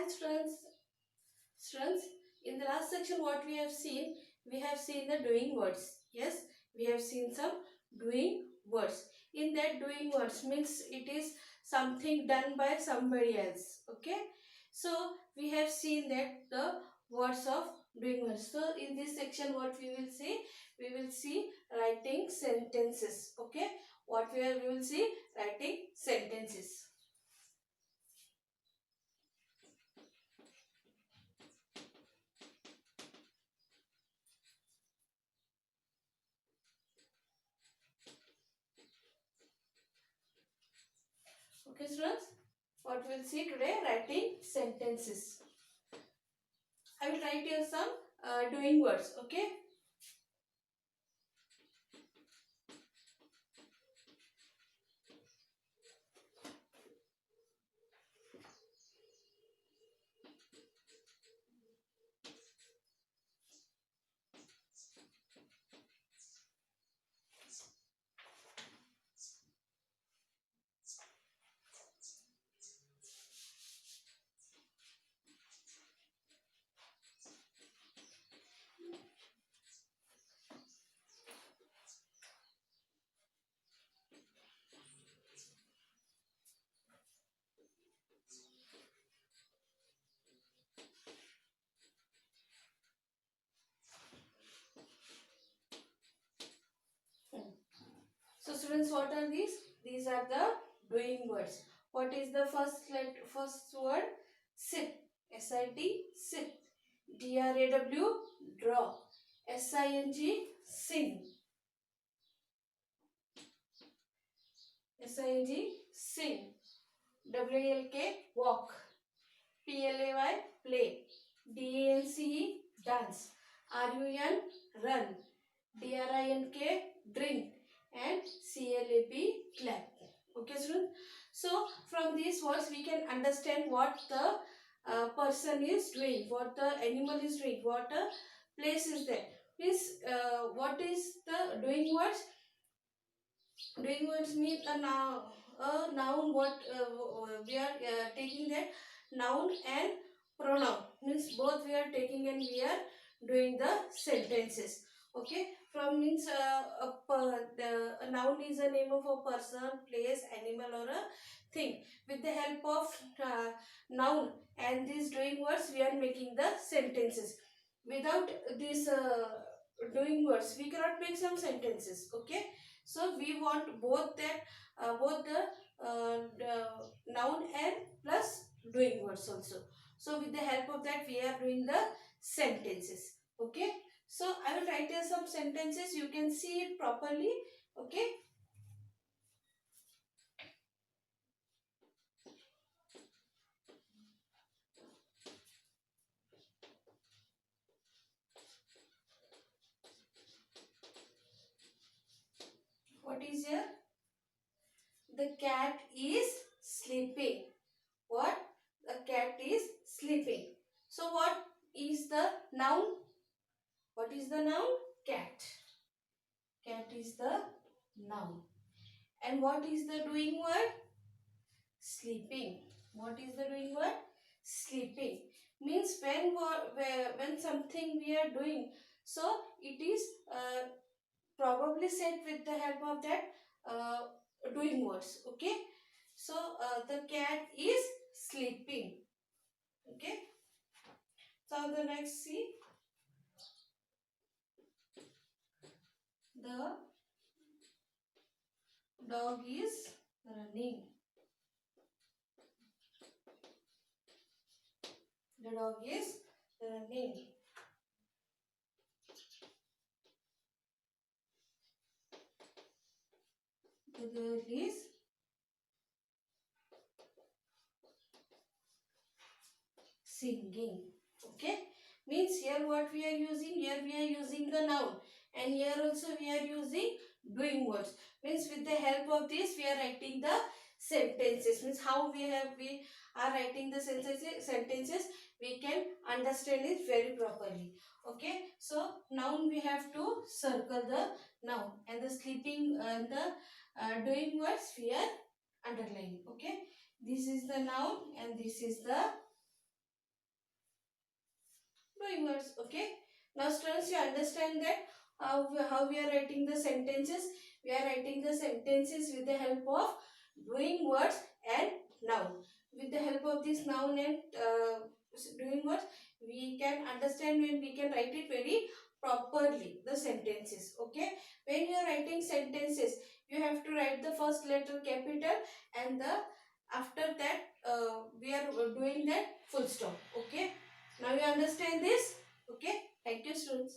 Hi students. Students, in the last section what we have seen the doing words. Yes, we have seen some doing words. In that doing words means it is something done by somebody else. Okay. So we have seen that the words of doing words. So in this section what we will see? We will see writing sentences. Okay. We will see writing sentences. Okay, students, what we'll see today, writing sentences. I will write here some doing words. Okay. So, students, what are these? These are the doing words. What is the first word? Sit. S-I-T. Sit. D-R-A-W. Draw. S-I-N-G. Sing. S-I-N-G. Sing. W-A-L-K. Walk. P-L-A-Y. Play. D-A-N-C-E. Dance. R-U-N. Run. D-R-I-N-K. Drink. And C-L-A-P. Clap. Okay, students. So from these words we can understand what the person is doing, what the animal is doing, what a place is there. Means what is the doing words? Doing words mean a noun. What we are taking that noun and pronoun, means both we are taking and we are doing the sentences. Okay, from means a noun is a name of a person, place, animal or a thing. With the help of noun and these doing words we are making the sentences. Without these doing words we cannot make some sentences. Okay, so we want both that both the noun and plus doing words also. So with the help of that we are doing the sentences. Okay, so I will write here some sentences, you can see it properly. Okay. What is here? The cat is sleeping. What? The cat is sleeping. So what is the noun? What is the noun? Cat. Cat is the noun. And what is the doing word? Sleeping. What is the doing word? Sleeping. Means when something we are doing, so it is probably said with the help of that doing words. Okay. So the cat is sleeping. Okay. So the next, see, the dog is running. The dog is running. The girl is singing. Okay, means here what we are using? Here we are using the noun and here also we are using doing words. Means with the help of this we are writing the sentences. Means how we are writing the sentences we can understand it very properly. Okay, so noun we have to circle the noun and the sleeping and the doing words we are underlining. Okay, this is the noun and this is the doing words. Okay. Now students, you understand that how we are writing the sentences. We are writing the sentences with the help of doing words and noun. With the help of this noun and doing words, we can understand when we can write it very properly, the sentences. Okay. When you are writing sentences, you have to write the first letter capital, and the after that we are doing that full stop. Okay. Now you understand this. Okay. Thank you, students.